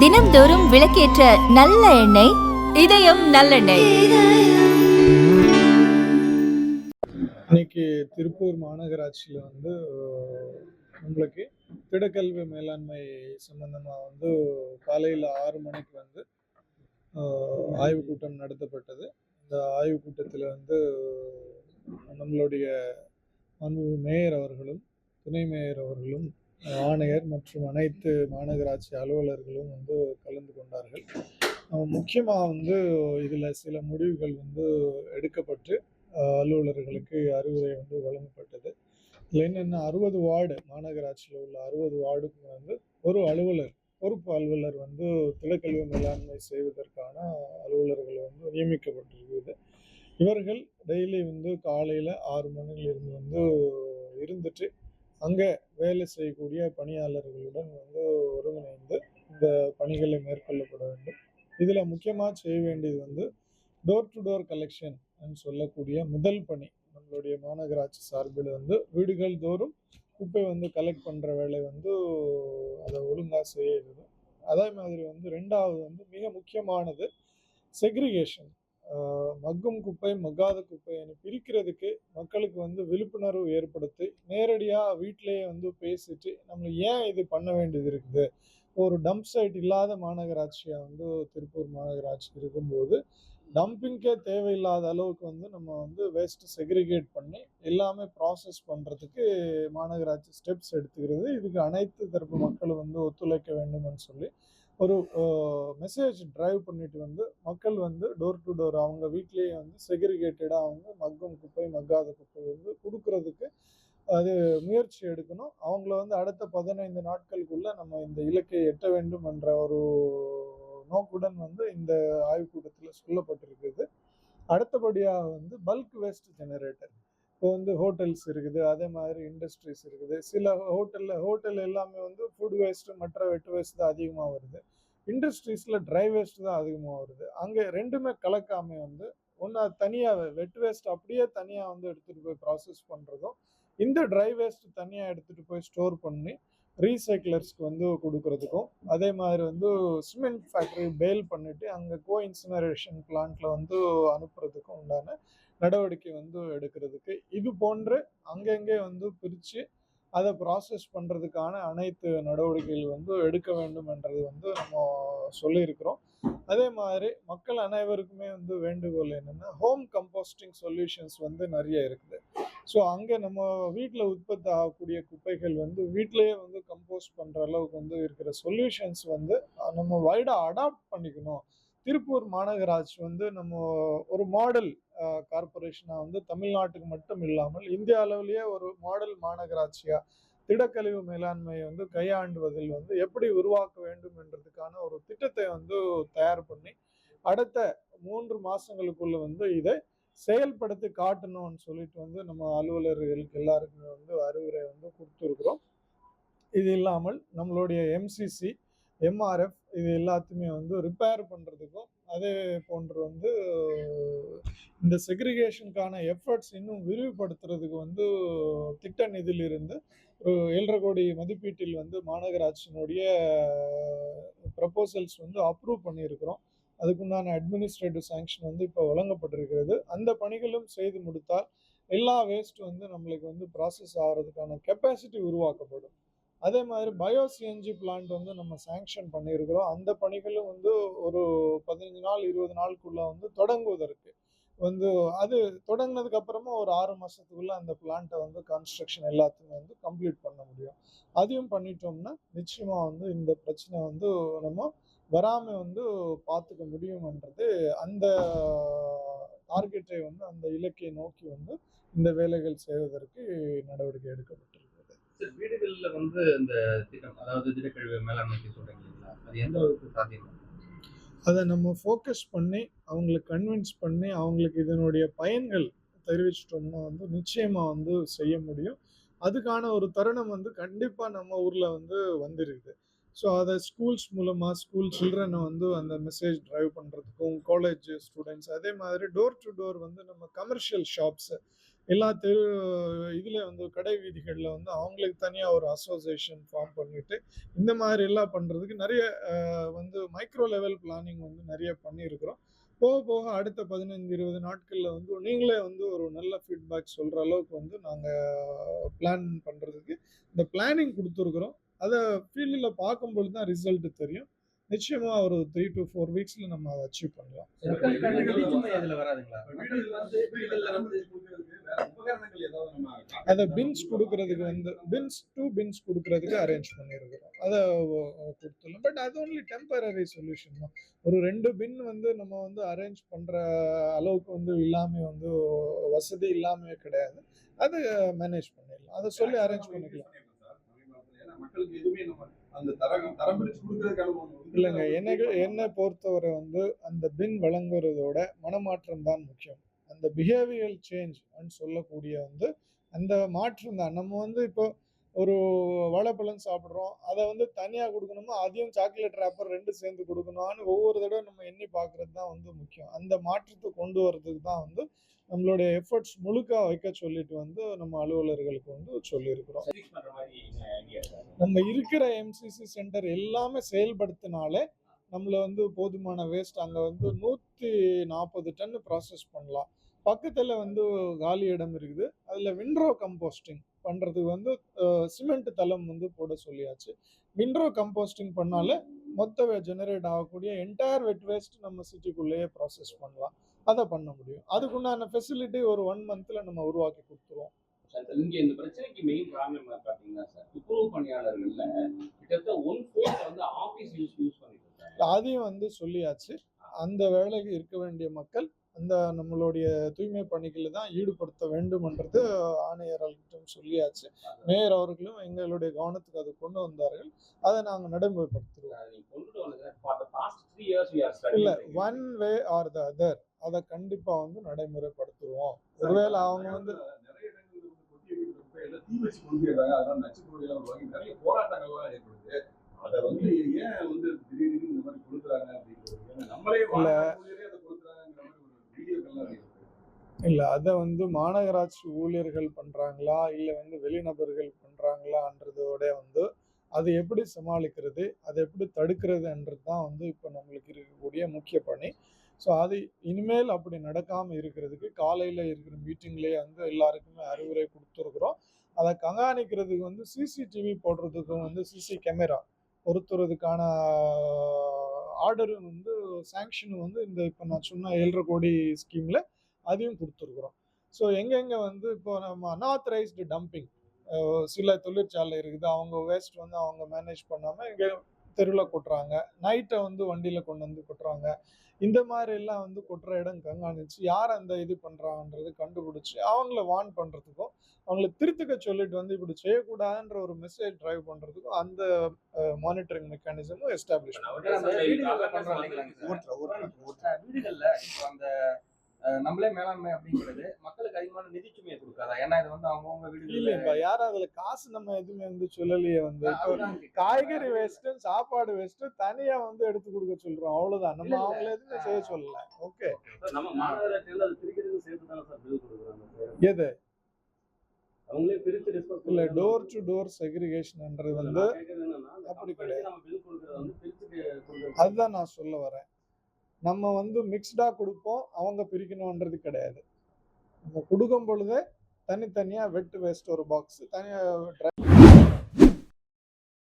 தினம்தோறும் விளக்கேற்ற நல்ல எண்ணெய் இதயம் நல்லெண்ணெய். இன்னைக்கு திருப்பூர் மாநகராட்சியில் உங்களுக்கு திடக்கல்வி மேலாண்மை சம்பந்தமாக காலையில் 6 மணிக்கு ஆய்வு கூட்டம் நடத்தப்பட்டது. இந்த ஆய்வு கூட்டத்தில் நம்மளுடைய மேயர் அவர்களும் துணை மேயர் அவர்களும் ஆணையர் மற்றும் அனைத்து மாநகராட்சி அலுவலர்களும் கலந்து கொண்டார்கள். முக்கியமாக இதில் சில முடிவுகள் எடுக்கப்பட்டு அலுவலர்களுக்கு அறிவுரை வழங்கப்பட்டது. இதில் என்னென்ன 60 வார்டு மாநகராட்சியில் உள்ள 60 வார்டுக்கு ஒரு அலுவலர் பொறுப்பு அலுவலர் திடக்கல்வி மேலாண்மை செய்வதற்கான அலுவலர்கள் நியமிக்கப்பட்டிருக்கிறது. இவர்கள் டெய்லி காலையில் 6 மணிலிருந்து இருந்துட்டு அங்கே வேலை செய்யக்கூடிய பணியாளர்களுடன் ஒருங்கிணைந்து இந்த பணிகளை மேற்கொள்ளப்பட வேண்டும். இதில் முக்கியமாக செய்ய வேண்டியது டோர் டு டோர் கலெக்ஷன் சொல்லக்கூடிய முதல் பணி. நம்மளுடைய மாநகராட்சி சார்பில் வீடுகள் தோறும் குப்பை கலெக்ட் பண்ணுற வேலை அதை ஒழுங்காக செய்யறது. அதே மாதிரி ரெண்டாவது மிக முக்கியமானது செக்ரிகேஷன். மக்கும் குப்பை மக்காத குப்பை பிரிக்கிறதுக்கு மக்களுக்கு விழிப்புணர்வு ஏற்படுத்தி நேரடியாக வீட்டிலேயே பேசிட்டு நம்ம ஏன் இது பண்ண வேண்டியது இருக்குது. ஒரு டம்ப் சைட் இல்லாத மாநகராட்சியாக திருப்பூர் மாநகராட்சி இருக்கும்போது டம்பிங்கே தேவையில்லாத அளவுக்கு நம்ம வேஸ்ட் செக்ரிகேட் பண்ணி எல்லாமே ப்ராசஸ் பண்ணுறதுக்கு மாநகராட்சி ஸ்டெப்ஸ் எடுத்துக்கிறது. இதுக்கு அனைத்து தரப்பு மக்களும் ஒத்துழைக்க வேண்டும்னு சொல்லி ஒரு மெசேஜ் டிரைவ் பண்ணிட்டு மக்கள் டோர் டு டோர் அவங்க வீட்லேயே செக்ரிகேட்டடாக மக்கும் குப்பை மக்காத குப்பை கொடுக்கறதுக்கு அது முயற்சி எடுக்கணும். அவங்கள அடுத்த 15 நாட்களுக்குள்ள நம்ம இந்த இலக்கை எட்ட வேண்டும் என்ற ஒரு நோக்குடன் இந்த ஆய்வுக்கூட்டத்தில் சொல்லப்பட்டிருக்குது. அடுத்தபடியாக பல்க் வேஸ்ட் ஜெனரேட்டர். இப்போ ஹோட்டல்ஸ் இருக்குது, அதே மாதிரி இண்டஸ்ட்ரீஸ் இருக்குது. சில ஹோட்டல் எல்லாமே ஃபுட் வேஸ்ட் மற்ற வெட் வேஸ்ட் தான் அதிகமாக வருது. இண்டஸ்ட்ரீஸில் ட்ரை வேஸ்ட் தான் அதிகமாக வருது. அங்கே ரெண்டுமே கலக்காம ஒன்றா தனியாக வெட் வேஸ்ட் அப்படியே தனியாக எடுத்துகிட்டு போய் ப்ராசஸ் பண்ணுறதும், இந்த ட்ரை வேஸ்ட் தனியாக எடுத்துகிட்டு போய் ஸ்டோர் பண்ணி ரீசைக்கிளர்ஸ்க்கு கொடுக்கறதுக்கும், அதே மாதிரி சிமெண்ட் ஃபேக்ட்ரி பேல் பண்ணிட்டு அங்கே கோ இன்சினரேஷன் பிளான்ட்ல அனுப்புறதுக்கும் உண்டான நடவடிக்கை எடுக்கிறதுக்கு இது போன்று அங்கங்கே பிரித்து அதை ப்ராசஸ் பண்ணுறதுக்கான அனைத்து நடவடிக்கைகள் எடுக்க வேண்டும் என்றது நம்ம சொல்லியிருக்கிறோம். அதே மாதிரி மக்கள் அனைவருக்குமே வேண்டுகோள் என்னென்னா, ஹோம் கம்போஸ்டிங் சொல்யூஷன்ஸ் நிறைய இருக்குது. ஸோ அங்கே நம்ம வீட்டில் உற்பத்தி ஆகக்கூடிய குப்பைகள் வீட்டிலேயே கம்போஸ்ட் பண்ணுற அளவுக்கு இருக்கிற சொல்யூஷன்ஸ் நம்ம வைடாக அடாப்ட் பண்ணிக்கணும். திருப்பூர் மாநகராட்சி நம்ம ஒரு மாடல் கார்பரேஷனாக தமிழ்நாட்டுக்கு மட்டும் இல்லாமல் இந்திய அளவிலேயே ஒரு மாடல் மாநகராட்சியாக திடக்கழிவு மேலாண்மையை கையாண்டுவதில் எப்படி உருவாக்க வேண்டும் என்றதுக்கான ஒரு திட்டத்தை தயார் பண்ணி அடுத்த 3 மாதங்களுக்குள்ள இதை செயல்படுத்தி காட்டணும்னு சொல்லிட்டு நம்ம அலுவலர்களுக்கு எல்லாருக்குமே அறிவுரை கொடுத்துருக்குறோம். இது இல்லாமல் நம்மளுடைய எம்சிசி எம்ஆர்எஃப் இது எல்லாத்தையுமே ரிப்பேர் பண்ணுறதுக்கும், அதே போன்று இந்த செக்ரிகேஷனுக்கான எஃபர்ட்ஸ் இன்னும் விரிவுபடுத்துறதுக்கு திட்ட நிதியிலிருந்து ஒரு 7.5 கோடி மதிப்பீட்டில் மாநகராட்சியினுடைய ப்ரப்போசல்ஸ் அப்ரூவ் பண்ணியிருக்கிறோம். அதுக்குண்டான அட்மினிஸ்ட்ரேட்டிவ் சாங்ஷன் இப்போ வழங்கப்பட்டிருக்கிறது. அந்த பணிகளும் செய்து முடித்தால் எல்லா வேஸ்ட் நம்மளுக்கு ப்ராசஸ் ஆகிறதுக்கான கெப்பாசிட்டி உருவாக்கப்படும். அதே மாதிரி பயோ சிஎன்ஜி பிளான்ட் நம்ம சாங்ஷன் பண்ணியிருக்கிறோம். அந்த பணிகளும் ஒரு 15 நாள் 20 நாளுக்குள்ள தொடங்குவதற்கு அது தொடங்கினதுக்கு அப்புறமா ஒரு 6 மாசத்துக்குள்ள அந்த பிளான்ட்டை கன்ஸ்ட்ரக்ஷன் எல்லாத்தையுமே கம்ப்ளீட் பண்ண முடியும். அதையும் பண்ணிட்டோம்னா நிச்சயமா இந்த பிரச்சனை நம்ம வராம பார்த்துக்க முடியும்ன்றது அந்த டார்கெட்டை அந்த இலக்கை நோக்கி இந்த வேலைகள் செய்வதற்கு நடவடிக்கை எடுக்கப்பட்டிருக்கிறது. வீடுகள்ல இந்த திட்டம், அதாவது திடக்கழிவு மேலாண்மைக்கு சொல்றீங்களா, அது எந்த அளவுக்கு சாத்தியம்? அதை நம்ம ஃபோக்கஸ் பண்ணி அவங்களுக்கு கன்வின்ஸ் பண்ணி அவங்களுக்கு இதனுடைய பயன்கள் தெரிவிச்சிட்டோம்னா நிச்சயமா செய்ய முடியும். அதுக்கான ஒரு தருணம் கண்டிப்பா நம்ம ஊர்ல வந்திருக்குது. ஸோ அதை ஸ்கூல்ஸ் மூலமாக ஸ்கூல் சில்ட்ரனை அந்த மெசேஜ் ட்ரைவ் பண்ணுறதுக்கும், காலேஜ் ஸ்டூடெண்ட்ஸ், அதே மாதிரி டோர் டு டோர் நம்ம கமர்ஷியல் ஷாப்ஸு எல்லா தெரு இதுல வந்து கடை வீதிகள்ல வந்து அவங்களுக்கு தனியா ஒரு அசோசியேஷன் ஃபார்ம் பண்ணிட்டு இந்த மாதிரி எல்லாம் பண்றதுக்கு நிறைய வந்து மைக்ரோ லெவல் பிளானிங் வந்து நிறைய பண்ணியிருக்கிறோம். போக போக அடுத்த 15-20 நாட்கள்ல வந்து நீங்களே வந்து ஒரு நல்ல ஃபீட்பேக் சொல்ற அளவுக்கு வந்து நாங்க பிளான் பண்றதுக்கு இந்த பிளானிங் கொடுத்துருக்குறோம். அதை ஃபீல்டில் பார்க்கும்பொழுது தான் ரிசல்ட் தெரியும். நிச்சயமா ஒரு 3 to 4 வீக்ஸ்ல நம்ம அதை அச்சீவ் பண்ணலாம். மக்களுக்கான நிதிச்சுமை அதுல வராதுங்களா? அதை பின்ஸ் கொடுக்கறதுக்கு வந்து பின்ஸ் கொடுக்கறதுக்கு அரேஞ்ச் பண்ணியிருக்கிறோம். அதை கொடுத்துடலாம். பட் அது ஒன்லி டெம்பரரி சொல்யூஷன் தான். ஒரு 2 பின் வந்து நம்ம வந்து அரேஞ்ச் பண்ற அளவுக்கு வந்து இல்லாம வந்து வசதி இல்லாம கிடையாது. அது மேனேஜ் பண்ணிடலாம். அதை சொல்லி அரேஞ்ச் பண்ணிக்கலாம். மக்களுக்கு எதுவுமே நம்ம அந்த தரம் பிரிச்சு கொடுக்கறதுக்கான இல்லைங்க, என்னை பொறுத்தவரை வந்து அந்த பின் வழங்குறதோட மனமாற்றம் தான் முக்கியம். அந்த பிஹேவியர் சேஞ்ச் சொல்லக்கூடிய வந்து அந்த மாற்றம் தான். நம்ம வந்து இப்போ ஒரு வாழைப்பழம் சாப்பிட்றோம், அதை வந்து தனியாக கொடுக்கணுமா, அதையும் சாக்லேட் ரேப்பர் 2 சேர்ந்து கொடுக்கணும்னு ஒவ்வொரு தடவை நம்ம எண்ணி பார்க்கறது தான் வந்து முக்கியம். அந்த மாற்றத்தை கொண்டு வர்றதுக்கு தான் வந்து நம்மளுடைய எஃபர்ட்ஸ் முழுக்க வைக்க சொல்லிட்டு வந்து நம்ம அலுவலர்களுக்கு வந்து சொல்லியிருக்கிறோம். நம்ம இருக்கிற எம்சிசி சென்டர் எல்லாமே செயல்படுத்தினாலே நம்மள வந்து போதுமான வேஸ்ட் அங்கே வந்து 140 டன் ப்ராசஸ் பண்ணலாம். பக்கத்தில் வந்து காலி இடம் இருக்குது. அதில் விண்ட்ரோ கம்போஸ்டிங் பண்ணுறதுக்கு வந்து சிமெண்ட் தளம் வந்து போட சொல்லியாச்சு. விண்ட்ரோ கம்போஸ்டிங் பண்ணாலே மொத்த ஜெனரேட் ஆகக்கூடிய என்டையர் வெட் வேஸ்ட் நம்ம சிட்டிக்குள்ளேயே ப்ராசஸ் பண்ணலாம். அதை பண்ண முடியும். அதுக்குண்டான ஃபெசிலிட்டி ஒரு 1 மந்த்ல நம்ம உருவாக்கி கொடுத்துருவோம். இங்க இந்த பிரச்சனைக்கு மெயின் ப்ராப்ளம் பாத்தீங்கன்னா சார், துப்புரவு பணியாளர்கள்ல கிட்டத்தட்ட 1/4 வந்து ஆபீஸ் யூஸ் பண்ணிட்டு இருக்காங்க. அதையும் வந்து சொல்லியாச்சு. அந்த வேலைக்கு இருக்க வேண்டிய மக்கள் அந்த நம்மளுடைய தூய்மை பணிகளில் தான் ஈடுபடுத்த வேண்டும்ன்றது ஆணையர்களுக்கும் சொல்லியாச்சு. மேயர் அவர்களும் எங்களுடைய கவனத்துக்கு அதை கொண்டு வந்தார்கள். அதை நாங்கள் நடைமுறைப்படுத்துவோம். இல்லை, one way or the other அதை கண்டிப்பா வந்து நடைமுறைப்படுத்துவோம். ஒருவேளை அவங்க வந்து நிறைய இடங்கள்ல வந்து கொட்டிய வீட்டு தீ வச்சு கொளுத்திடுறாங்க. அதனால நச்சுப்பொருள் உருவாகி நிறைய போராட்டங்கள்லாம் ஏற்படுது. அதை வந்து ஏன் வந்து திடீர்னு இந்த மாதிரி கொடுக்குறாங்க அப்படிங்கிறது நம்மளே அதை கொடுக்குறாங்கிற மாதிரி ஒரு வீடியோக்கள்லாம் இருக்கு. இல்லை, அதை வந்து மாநகராட்சி ஊழியர்கள் பண்றாங்களா இல்லை வந்து வெளிநபர்கள் பண்றாங்களான்றதோட வந்து அதை எப்படி சமாளிக்கிறது, அதை எப்படி தடுக்கிறதுன்றது தான் வந்து இப்போ நம்மளுக்கு இருக்கக்கூடிய முக்கிய பணி. ஸோ அது இனிமேல் அப்படி நடக்காமல் இருக்கிறதுக்கு காலையில் இருக்கிற மீட்டிங்லேயே வந்து எல்லாருக்குமே அறிவுரை கொடுத்துருக்குறோம். அதை கண்காணிக்கிறதுக்கு வந்து சிசிடிவி போடுறதுக்கும் வந்து சிசி கேமரா பொருத்துறதுக்கான ஆர்டரும் வந்து சாங்ஷனும் வந்து இந்த இப்போ நான் சொன்ன 7.5 கோடி ஸ்கீமில் அதையும் கொடுத்துருக்குறோம். ஸோ எங்கெங்கே வந்து இப்போ நம்ம அன்ஆத்தரைஸ்டு டம்பிங் சில தொழிற்சாலை இருக்குது, அவங்க வேஸ்ட் வந்து அவங்க மேனேஜ் பண்ணாமல் இங்கே தெருவில் கொட்டுறாங்க, நைட்டை வந்து வண்டியில் கொண்டு வந்து கொட்டுறாங்க. இந்த மாதிரி எல்லாம் வந்து கொட்டுற இடம் கண்காணிச்சு யார் அந்த இது பண்ணுறாங்கன்றது கண்டுபிடிச்சி அவங்கள வார்ன் பண்ணுறதுக்கும் அவங்கள திருத்துக்க சொல்லிட்டு வந்து இப்படி செய்யக்கூடாதுன்ற ஒரு மெசேஜ் டிரைவ் பண்ணுறதுக்கும் அந்த மானிட்டரிங் மெக்கானிசமும் எஸ்டாப்ளிஷ் வீடுகள்ல இப்போ அந்த நம்மளே மேலாண்மை அப்படிங்கிறது மக்களுக்கு அதிகமான நிதிச்சுமையை கொடுக்காதா? ஏன்னா இது வந்து அவங்கவுங்க வீடுகள் இல்லைப்பா, யாரும் அதுல காசு நம்ம எதுவுமே வந்து சொல்லலையே. வந்து காய்கறி வேஸ்ட் சாப்பாடு வேஸ்ட் தனியா வந்து எடுத்து கொடுக்க சொல்றோம், அவ்வளவுதான். நம்ம அவங்கள எதுவுமே செய்ய சொல்லல. ஓகே, நம்ம மாநகராட்சியில அது பிரிக்கிறதுக்கு சேர்த்து தானே சார் பில் கொடுக்குறாங்க. எது அவங்களே பிரிச்சு ரெஸ்பான்ஸ் இல்ல, டோர் டு டோர் செக்ரிகேஷன்ன்றது வந்து அப்படி கிடையாது. நம்ம பில் கொடுக்கறது வந்து பிரிச்சு அதுதான் நான் சொல்ல வரேன். நம்ம வந்து மிக்ஸ்டா கொடுப்போம், அவங்க பிரிக்கணும்ன்றது கிடையாது. நம்ம கொடுக்கும் பொழுதே தனித்தனியா வெட் வேஸ்ட் ஒரு பாக்ஸ் தனியா